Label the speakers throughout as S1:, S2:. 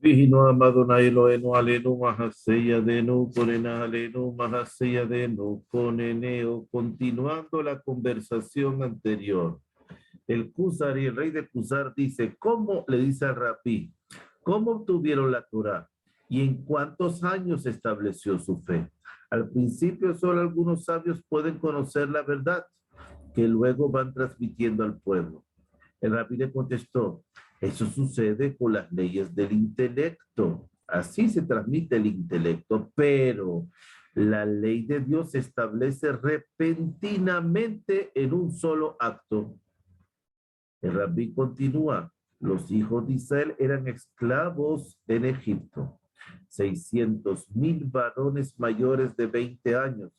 S1: Vihino Amadonai Loeno Alenu Mahaseya Denu Corena Alenu Mahaseya Denu Coneneo. Continuando la conversación anterior, el Kusari, el rey de Kusar, dice, ¿cómo le dice al rabí? ¿Cómo obtuvieron la Torah? ¿Y en cuántos años estableció su fe? Al principio solo algunos sabios pueden conocer la verdad, que luego van transmitiendo al pueblo. El rabí le contestó, eso sucede con las leyes del intelecto. Así se transmite el intelecto, pero la ley de Dios se establece repentinamente en un solo acto. El rabí continúa, los hijos de Israel eran esclavos en Egipto. 600,000 varones mayores de 20 años,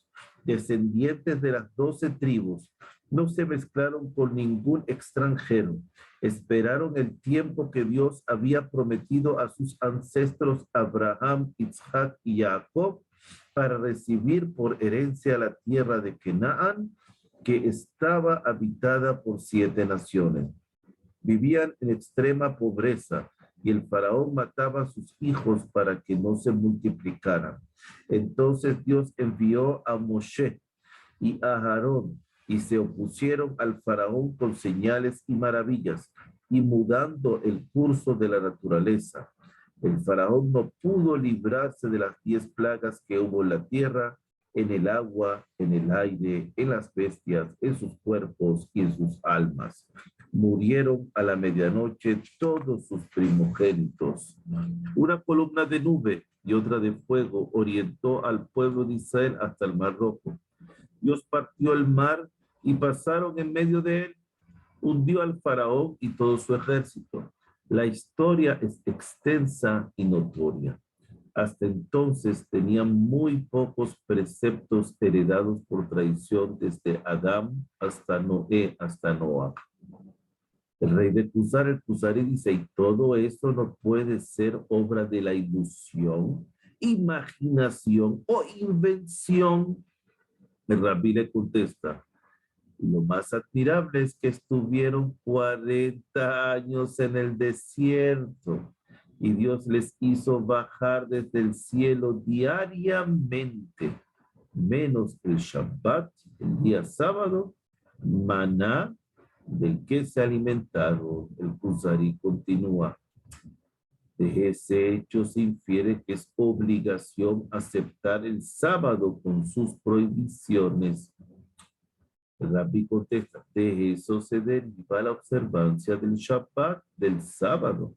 S1: descendientes de las 12 tribus, no se mezclaron con ningún extranjero. Esperaron el tiempo que Dios había prometido a sus ancestros Abraham, Isaac y Jacob para recibir por herencia la tierra de Canaán, que estaba habitada por 7 naciones. Vivían en extrema pobreza y el faraón mataba a sus hijos para que no se multiplicaran. Entonces Dios envió a Moshe y a Aarón y se opusieron al faraón con señales y maravillas y mudando el curso de la naturaleza. El faraón no pudo librarse de las 10 plagas que hubo en la tierra, en el agua, en el aire, en las bestias, en sus cuerpos y en sus almas. Murieron a la medianoche todos sus primogénitos. Una columna de nube y otra de fuego orientó al pueblo de Israel hasta el Mar Rojo. Dios partió el mar y pasaron en medio de él, hundió al faraón y todo su ejército. La historia es extensa y notoria. Hasta entonces tenían muy pocos preceptos heredados por tradición desde Adán hasta Noé, hasta Noah. El rey de Cusar, el Cusari dice, y todo esto no puede ser obra de la ilusión, imaginación o invención. El rabí le contesta, y lo más admirable es que estuvieron 40 años en el desierto y Dios les hizo bajar desde el cielo diariamente, menos el Shabbat, el día sábado, maná del que se alimentaron. El Kuzari continúa. De ese hecho se infiere que es obligación aceptar el sábado con sus prohibiciones. El rabí contesta, de eso se deriva la observancia del Shabbat, del sábado,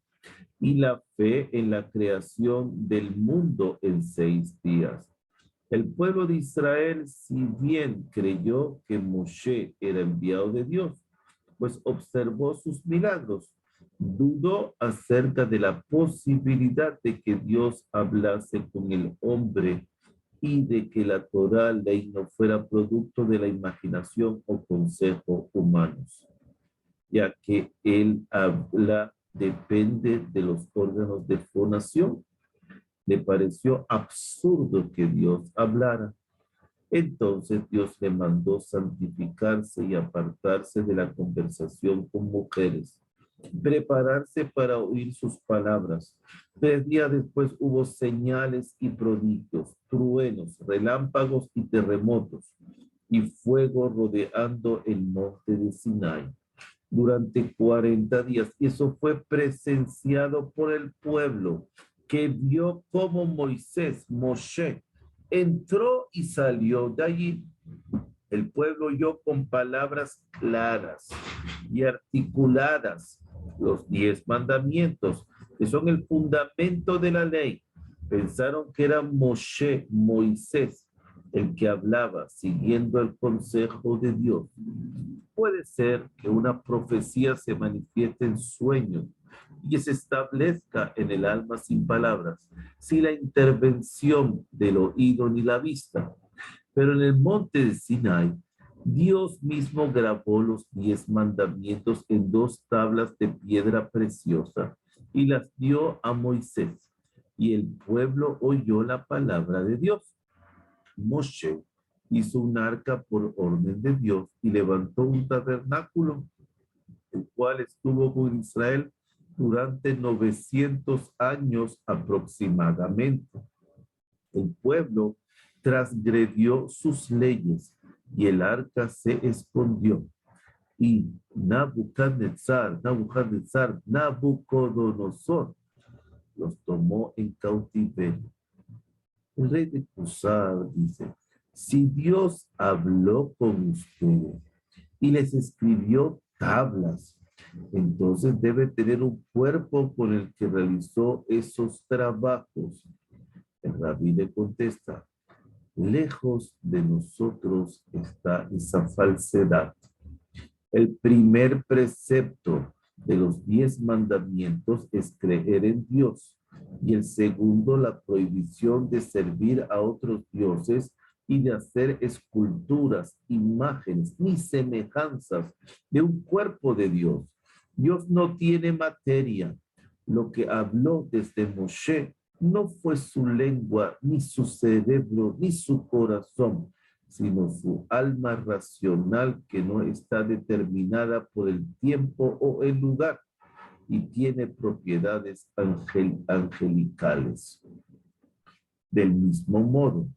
S1: y la fe en la creación del mundo en 6 días. El pueblo de Israel, si bien creyó que Moshe era enviado de Dios, pues observó sus milagros, dudó acerca de la posibilidad de que Dios hablase con el hombre y de que la Torah, ley, no fuera producto de la imaginación o consejo humanos, ya que él habla depende de los órganos de fonación. Le pareció absurdo que Dios hablara. Entonces Dios le mandó santificarse y apartarse de la conversación con mujeres, prepararse para oír sus palabras. 3 días después hubo señales y prodigios, truenos, relámpagos y terremotos, y fuego rodeando el monte de Sinai durante 40 días. Y eso fue presenciado por el pueblo, que vio cómo Moisés, Moshe, entró y salió de allí. El pueblo oyó con palabras claras y articuladas los 10 mandamientos, que son el fundamento de la ley. Pensaron que era Moshe, Moisés, el que hablaba siguiendo el consejo de Dios. Puede ser que una profecía se manifieste en sueños y se establezca en el alma sin palabras, sin la intervención del oído ni la vista. Pero en el monte de Sinai, Dios mismo grabó los 10 mandamientos en 2 tablas de piedra preciosa y las dio a Moisés. Y el pueblo oyó la palabra de Dios. Moshe hizo un arca por orden de Dios y levantó un tabernáculo, el cual estuvo con Israel durante 900 años aproximadamente. El pueblo transgredió sus leyes y el arca se escondió. Y Nabucodonosor los tomó en cautiverio. El rey de Cusar dice, si Dios habló con ustedes y les escribió tablas, entonces debe tener un cuerpo con el que realizó esos trabajos. El rabí le contesta, lejos de nosotros está esa falsedad. El primer precepto de los 10 mandamientos es creer en Dios. Y el segundo, la prohibición de servir a otros dioses y de hacer esculturas, imágenes ni semejanzas de un cuerpo de Dios. Dios no tiene materia. Lo que habló desde Moshe no fue su lengua, ni su cerebro, ni su corazón, sino su alma racional que no está determinada por el tiempo o el lugar y tiene propiedades angelicales. Del mismo modo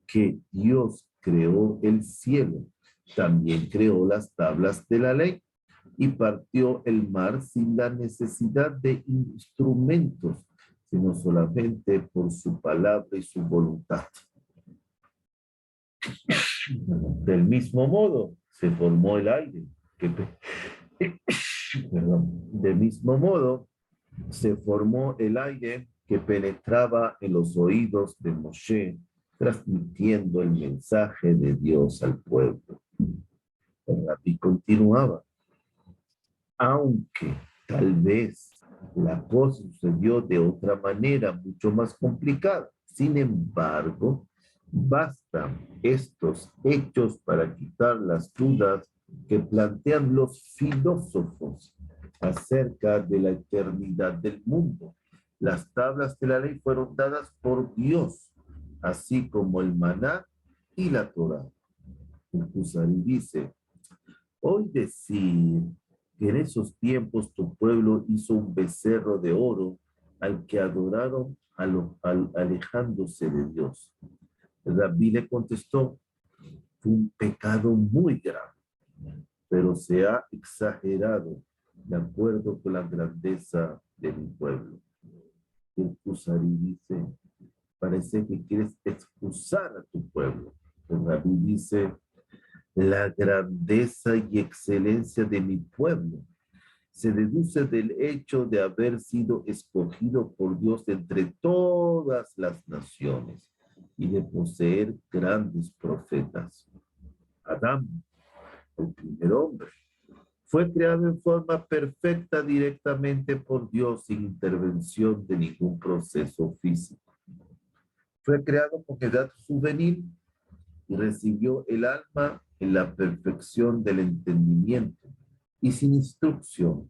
S1: que Dios creó el cielo, también creó las tablas de la ley y partió el mar sin la necesidad de instrumentos, sino solamente por su palabra y su voluntad. Del mismo modo, se formó el aire. Del mismo modo, se formó el aire que penetraba en los oídos de Moshe, transmitiendo el mensaje de Dios al pueblo. El rabí continuaba. Aunque tal vez la cosa sucedió de otra manera, mucho más complicada. Sin embargo, bastan estos hechos para quitar las dudas que plantean los filósofos acerca de la eternidad del mundo. Las tablas de la ley fueron dadas por Dios, así como el maná y la Torá. El Kuzari dice, hoy decir que en esos tiempos tu pueblo hizo un becerro de oro al que adoraron alejándose de Dios. El rabí le contestó, fue un pecado muy grave, pero se ha exagerado de acuerdo con la grandeza de mi pueblo. El Kuzari dice, parece que quieres excusar a tu pueblo. El rabí dice, la grandeza y excelencia de mi pueblo se deduce del hecho de haber sido escogido por Dios entre todas las naciones y de poseer grandes profetas. Adán, el primer hombre, fue creado en forma perfecta directamente por Dios sin intervención de ningún proceso físico. Fue creado con edad juvenil y recibió el alma en la perfección del entendimiento y sin instrucción,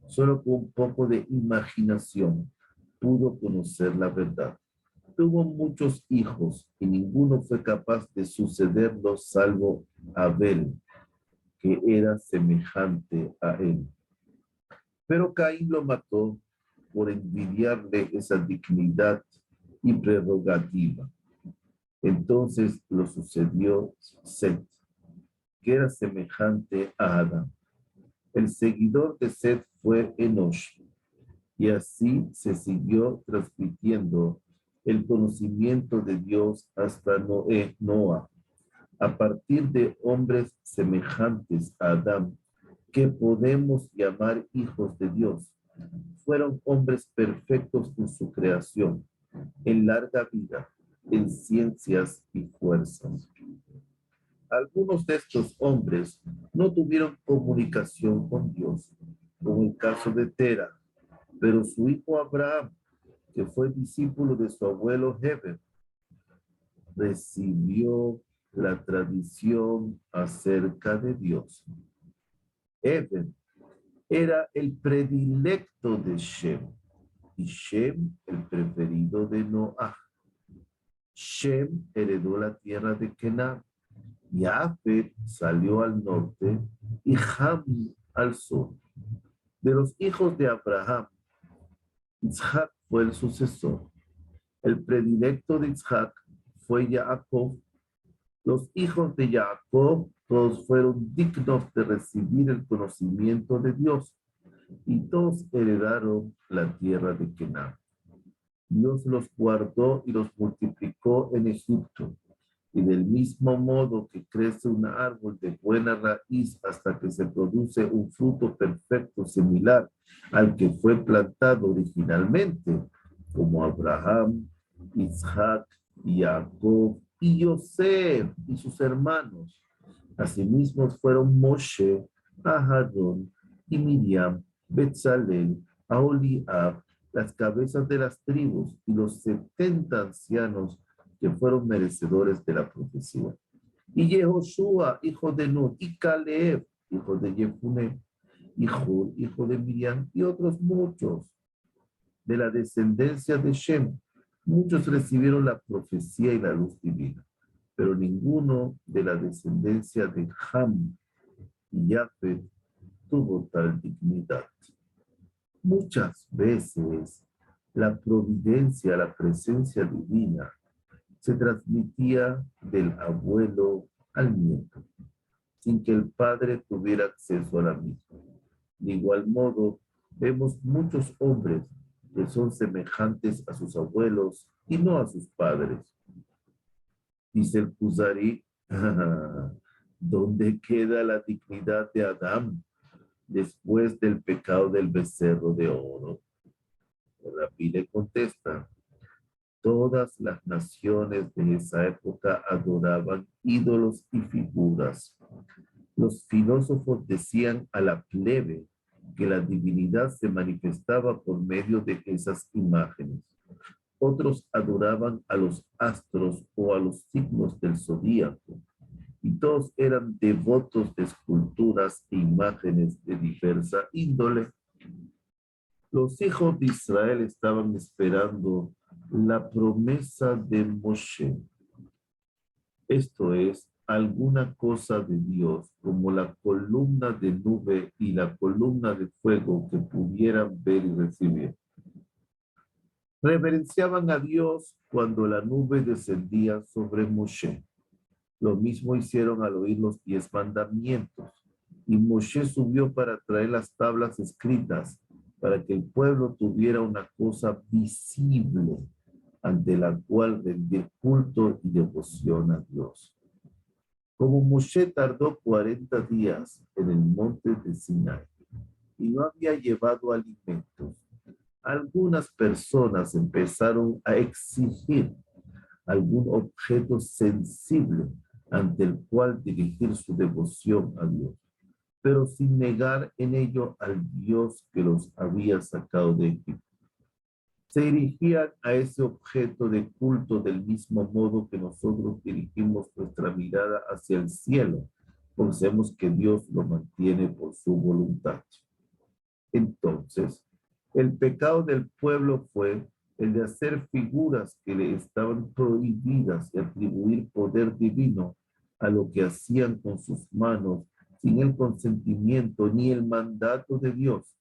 S1: solo con un poco de imaginación, pudo conocer la verdad. Tuvo muchos hijos y ninguno fue capaz de sucederlo salvo Abel, que era semejante a él. Pero Caín lo mató por envidiarle esa dignidad y prerrogativa. Entonces lo sucedió Set, que era semejante a Adán. El seguidor de Set fue Enosh, y así se siguió transmitiendo el conocimiento de Dios hasta Noah, a partir de hombres semejantes a Adán, que podemos llamar hijos de Dios. Fueron hombres perfectos en su creación, en larga vida, en ciencias y fuerzas. Algunos de estos hombres no tuvieron comunicación con Dios, como el caso de Tera, pero su hijo Abraham, que fue discípulo de su abuelo Heber, recibió la tradición acerca de Dios. Heber era el predilecto de Shem y Shem el preferido de Noah. Shem heredó la tierra de Kenan. Jafet salió al norte y Ham al sur. De los hijos de Abraham, Isaac fue el sucesor. El predilecto de Isaac fue Jacob. Los hijos de Jacob todos fueron dignos de recibir el conocimiento de Dios y todos heredaron la tierra de Canaán. Dios los guardó y los multiplicó en Egipto. Y del mismo modo que crece un árbol de buena raíz hasta que se produce un fruto perfecto similar al que fue plantado originalmente, como Abraham, Isaac, Jacob y Yosef y sus hermanos. Asimismo fueron Moshe, Aharón y Miriam, Betzalel, Aholiab, las cabezas de las tribus y los 70 ancianos que fueron merecedores de la profecía. Y Yehoshua, hijo de Nun, y Caleb, hijo de Jefune, y Hur, hijo de Miriam, y otros muchos de la descendencia de Shem. Muchos recibieron la profecía y la luz divina, pero ninguno de la descendencia de Ham y Jafet tuvo tal dignidad. Muchas veces la providencia, la presencia divina, se transmitía del abuelo al nieto, sin que el padre tuviera acceso a la misma. De igual modo, vemos muchos hombres que son semejantes a sus abuelos y no a sus padres. Dice el Kuzari, ¿dónde queda la dignidad de Adán después del pecado del becerro de oro? El Rabí le contesta, todas las naciones de esa época adoraban ídolos y figuras. Los filósofos decían a la plebe que la divinidad se manifestaba por medio de esas imágenes. Otros adoraban a los astros o a los signos del zodíaco. Y todos eran devotos de esculturas e imágenes de diversa índole. Los hijos de Israel estaban esperando la promesa de Moshe. Esto es, alguna cosa de Dios, como la columna de nube y la columna de fuego que pudieran ver y recibir. Reverenciaban a Dios cuando la nube descendía sobre Moshe. Lo mismo hicieron al oír los 10 mandamientos. Y Moshe subió para traer las tablas escritas, para que el pueblo tuviera una cosa visible ante la cual rendir culto y devoción a Dios. Como Moshe tardó 40 días en el monte de Sinai y no había llevado alimentos, algunas personas empezaron a exigir algún objeto sensible ante el cual dirigir su devoción a Dios, pero sin negar en ello al Dios que los había sacado de Egipto. Se dirigían a ese objeto de culto del mismo modo que nosotros dirigimos nuestra mirada hacia el cielo, porque sabemos que Dios lo mantiene por su voluntad. Entonces, el pecado del pueblo fue el de hacer figuras que le estaban prohibidas y atribuir poder divino a lo que hacían con sus manos sin el consentimiento ni el mandato de Dios.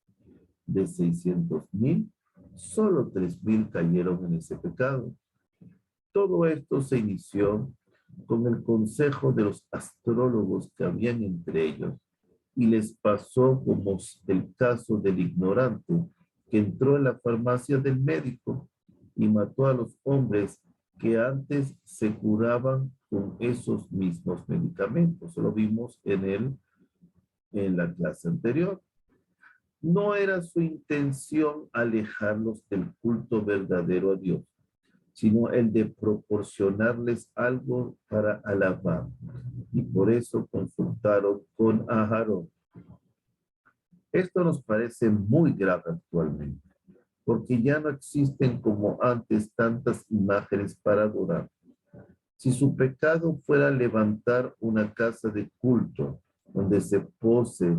S1: De 600,000, solo 3,000 cayeron en ese pecado. Todo esto se inició con el consejo de los astrólogos que habían entre ellos y les pasó como el caso del ignorante que entró en la farmacia del médico y mató a los hombres que antes se curaban con esos mismos medicamentos. Lo vimos en la clase anterior. No era su intención alejarlos del culto verdadero a Dios, sino el de proporcionarles algo para alabar. Y por eso consultaron con Aharón. Esto nos parece muy grave actualmente, porque ya no existen como antes tantas imágenes para adorar. Si su pecado fuera levantar una casa de culto donde se pose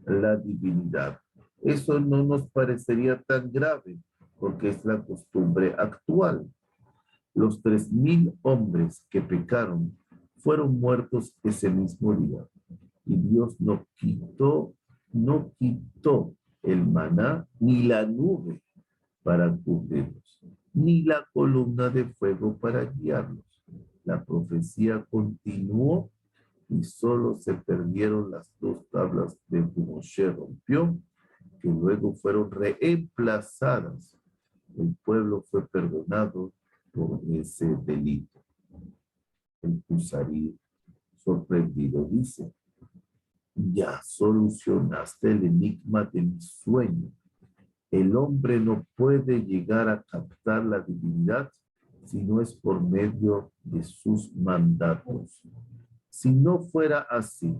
S1: la divinidad, eso no nos parecería tan grave, porque es la costumbre actual. Los 3,000 hombres que pecaron fueron muertos ese mismo día. Y Dios no quitó el maná, ni la nube para cubrirlos, ni la columna de fuego para guiarlos. La profecía continuó y solo se perdieron las 2 tablas de que Moshe rompió, que luego fueron reemplazadas. El pueblo fue perdonado por ese delito. El Kusarí, sorprendido, dice: ya solucionaste el enigma de mi sueño. El hombre no puede llegar a captar la divinidad si no es por medio de sus mandatos. Si no fuera así,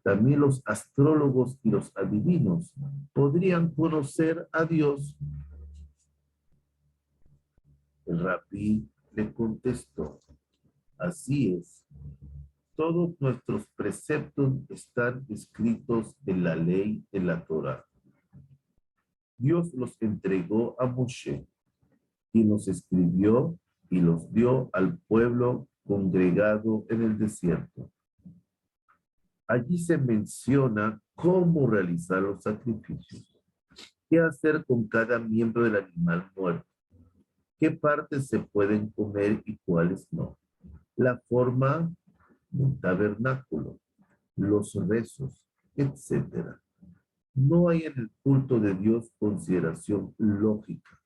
S1: también los astrólogos y los adivinos podrían conocer a Dios. El rabí le contestó: así es. Todos nuestros preceptos están escritos en la ley de la Torá. Dios los entregó a Moshe, y los escribió y los dio al pueblo congregado en el desierto. Allí se menciona cómo realizar los sacrificios, qué hacer con cada miembro del animal muerto, qué partes se pueden comer y cuáles no, la forma de un tabernáculo, los rezos, etc. No hay en el culto de Dios consideración lógica,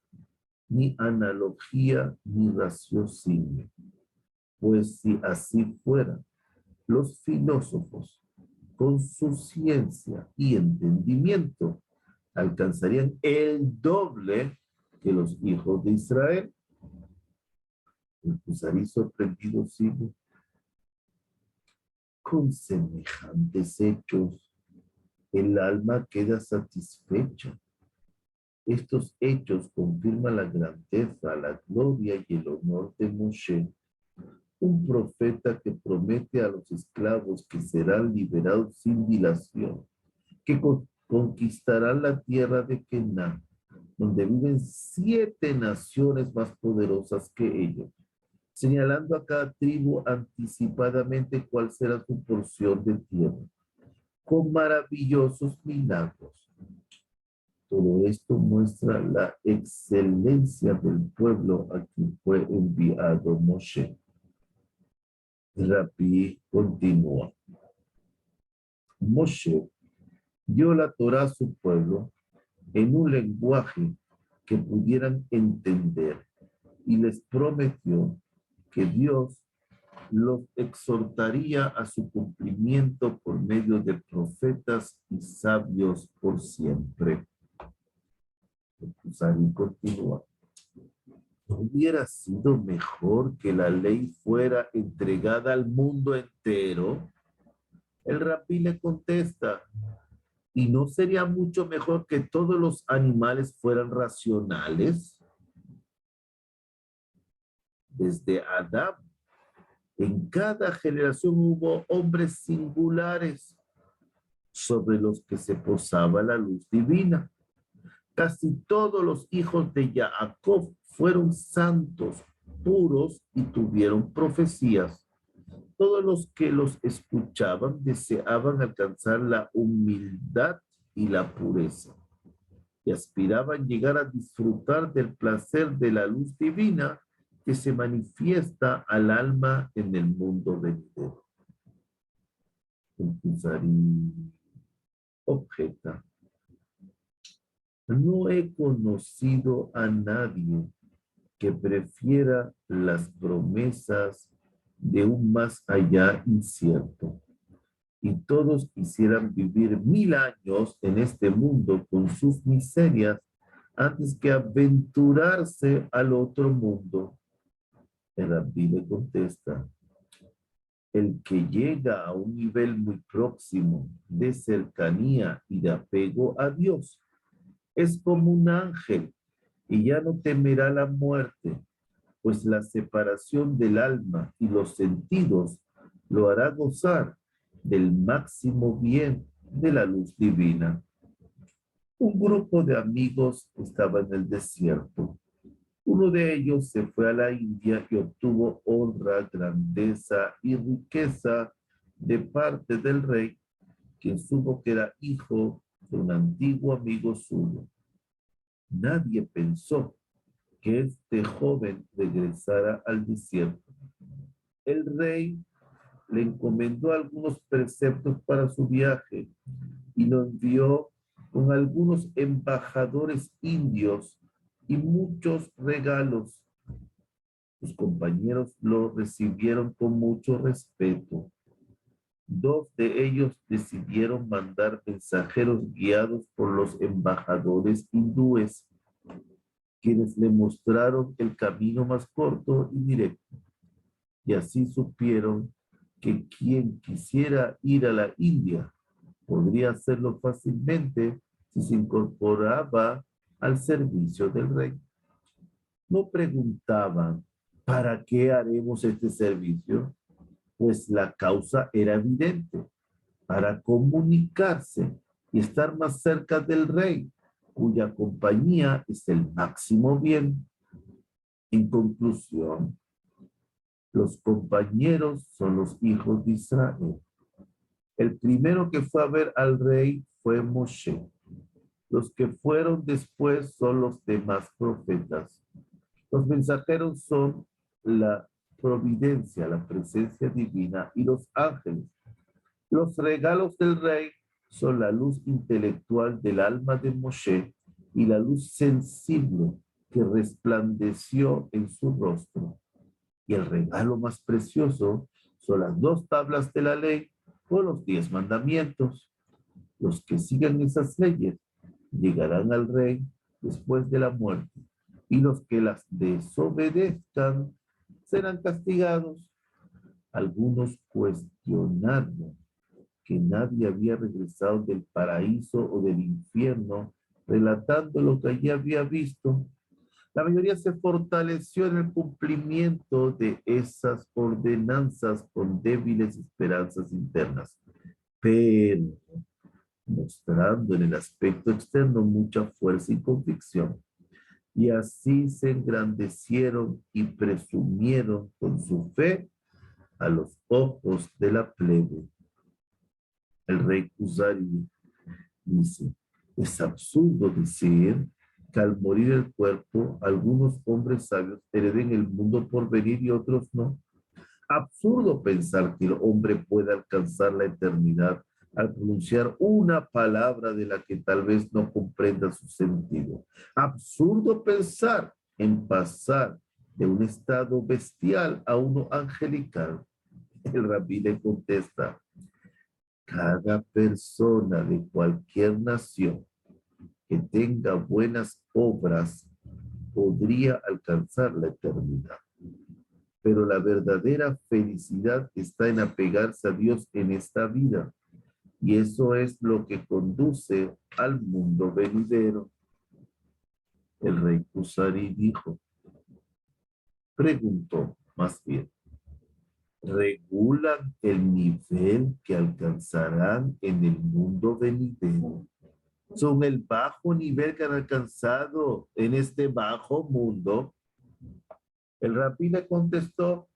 S1: ni analogía, ni raciocinio. Pues si así fuera, los filósofos, con su ciencia y entendimiento, alcanzarían el doble que los hijos de Israel. El Kusarí sorprendido sigue: con semejantes hechos, el alma queda satisfecha. Estos hechos confirman la grandeza, la gloria y el honor de Moshe, un profeta que promete a los esclavos que serán liberados sin dilación, que conquistarán la tierra de Canaán, donde viven 7 naciones más poderosas que ellos, señalando a cada tribu anticipadamente cuál será su porción de tierra, con maravillosos milagros. Todo esto muestra la excelencia del pueblo a quien fue enviado Moshe. Rabí continúa: Moshe dio la Torá a su pueblo en un lenguaje que pudieran entender y les prometió que Dios los exhortaría a su cumplimiento por medio de profetas y sabios por siempre. El Kusarí continúa: ¿no hubiera sido mejor que la ley fuera entregada al mundo entero? El rabí le contesta: ¿y no sería mucho mejor que todos los animales fueran racionales? Desde Adán, en cada generación hubo hombres singulares sobre los que se posaba la luz divina. Casi todos los hijos de Jacob fueron santos, puros y tuvieron profecías. Todos los que los escuchaban deseaban alcanzar la humildad y la pureza, y aspiraban llegar a disfrutar del placer de la luz divina que se manifiesta al alma en el mundo venidero. El Kusarí objeta: no he conocido a nadie que prefiera las promesas de un más allá incierto, y todos quisieran vivir 1000 años en este mundo con sus miserias antes que aventurarse al otro mundo. El rabí le contesta: el que llega a un nivel muy próximo de cercanía y de apego a Dios es como un ángel y ya no temerá la muerte, pues la separación del alma y los sentidos lo hará gozar del máximo bien de la luz divina. Un grupo de amigos estaba en el desierto. Uno de ellos se fue a la India y obtuvo honra, grandeza y riqueza de parte del rey, quien supo que era hijo un antiguo amigo suyo. Nadie pensó que este joven regresara al desierto. El rey le encomendó algunos preceptos para su viaje y lo envió con algunos embajadores indios y muchos regalos. Sus compañeros lo recibieron con mucho respeto. Dos de ellos decidieron mandar mensajeros guiados por los embajadores hindúes, quienes le mostraron el camino más corto y directo. Y así supieron que quien quisiera ir a la India podría hacerlo fácilmente si se incorporaba al servicio del rey. No preguntaban, ¿para qué haremos este servicio? Pues la causa era evidente, para comunicarse y estar más cerca del rey, cuya compañía es el máximo bien. En conclusión, los compañeros son los hijos de Israel. El primero que fue a ver al rey fue Moshe. Los que fueron después son los demás profetas. Los mensajeros son la providencia, la presencia divina y los ángeles. Los regalos del rey son la luz intelectual del alma de Moshe y la luz sensible que resplandeció en su rostro. Y el regalo más precioso son las 2 tablas de la ley o los 10 mandamientos. Los que sigan esas leyes llegarán al rey después de la muerte, y los que las desobedezcan serán castigados. Algunos cuestionaron que nadie había regresado del paraíso o del infierno, relatando lo que allí había visto. La mayoría se fortaleció en el cumplimiento de esas ordenanzas con débiles esperanzas internas, pero mostrando en el aspecto externo mucha fuerza y convicción. Y así se engrandecieron y presumieron con su fe a los ojos de la plebe. El rey Kuzari dice, es absurdo decir que al morir el cuerpo, algunos hombres sabios hereden el mundo por venir y otros no. Absurdo pensar que el hombre pueda alcanzar la eternidad al pronunciar una palabra de la que tal vez no comprenda su sentido. Absurdo pensar en pasar de un estado bestial a uno angelical. El rabí le contesta, cada persona de cualquier nación que tenga buenas obras podría alcanzar la eternidad. Pero la verdadera felicidad está en apegarse a Dios en esta vida. Y eso es lo que conduce al mundo venidero. El rey Kusari dijo, preguntó más bien, ¿regulan el nivel que alcanzarán en el mundo venidero? ¿Son el bajo nivel que han alcanzado en este bajo mundo? El rabí le contestó,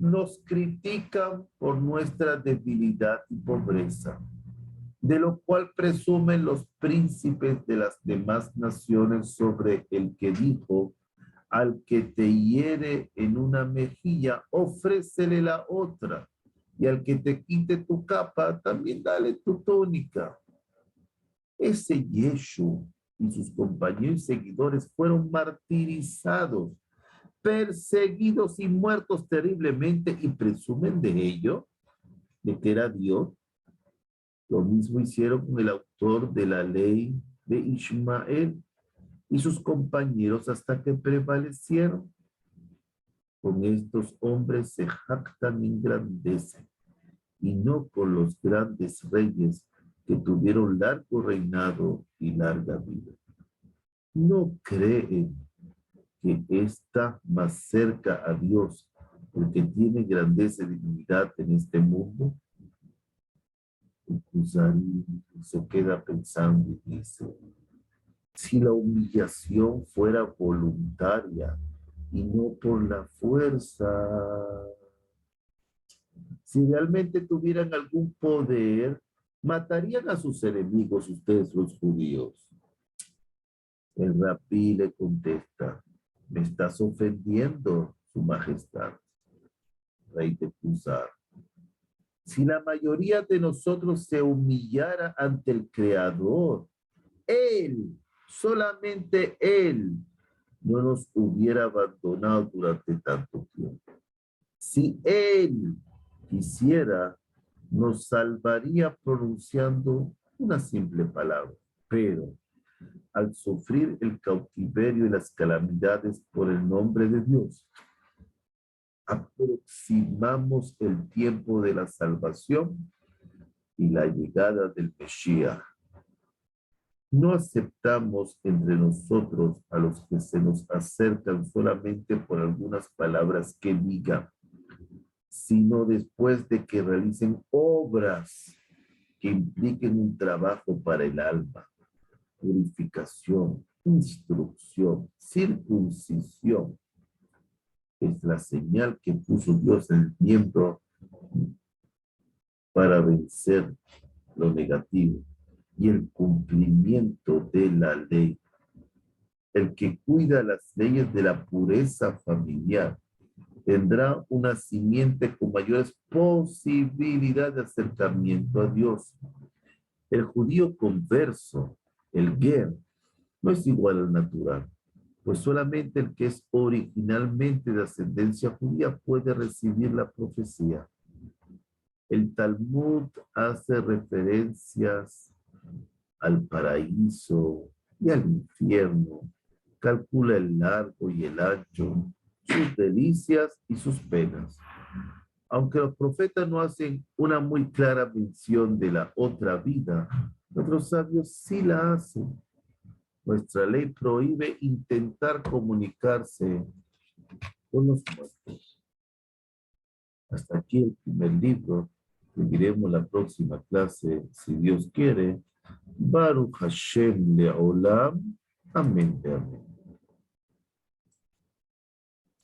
S1: nos critican por nuestra debilidad y pobreza, de lo cual presumen los príncipes de las demás naciones sobre el que dijo, al que te hiere en una mejilla, ofrécele la otra, y al que te quite tu capa, también dale tu túnica. Ese Yeshu y sus compañeros y seguidores fueron martirizados, perseguidos y muertos terriblemente, y presumen de ello, de que era Dios. Lo mismo hicieron con el autor de la ley de Ismael y sus compañeros hasta que prevalecieron. Con estos hombres se jactan y engrandecen, y no con los grandes reyes que tuvieron largo reinado y larga vida. ¿No creen que está más cerca a Dios el que tiene grandeza y dignidad en este mundo? El Kuzari se queda pensando y dice, si la humillación fuera voluntaria y no por la fuerza, si realmente tuvieran algún poder, matarían a sus enemigos ustedes los judíos. El rabí le contesta, me estás ofendiendo, su majestad, rey de Cusar. Si la mayoría de nosotros se humillara ante el Creador, Él, solamente Él, no nos hubiera abandonado durante tanto tiempo. Si Él quisiera, nos salvaría pronunciando una simple palabra, pero al sufrir el cautiverio y las calamidades por el nombre de Dios, aproximamos el tiempo de la salvación y la llegada del Mesías. No aceptamos entre nosotros a los que se nos acercan solamente por algunas palabras que digan, sino después de que realicen obras que impliquen un trabajo para el alma, purificación, instrucción, circuncisión. Es la señal que puso Dios en el miembro para vencer lo negativo y el cumplimiento de la ley. El que cuida las leyes de la pureza familiar tendrá una simiente con mayores posibilidades de acercamiento a Dios. El judío converso, el ger, no es igual al natural, pues solamente el que es originalmente de ascendencia judía puede recibir la profecía. El Talmud hace referencias al paraíso y al infierno, calcula el largo y el ancho, sus delicias y sus penas. Aunque los profetas no hacen una muy clara mención de la otra vida, nuestros sabios sí la hacen. Nuestra ley prohíbe intentar comunicarse con los muertos. Hasta aquí el primer libro. Seguiremos la próxima clase, si Dios quiere. Baruch Hashem Leolam. Amén. Amén.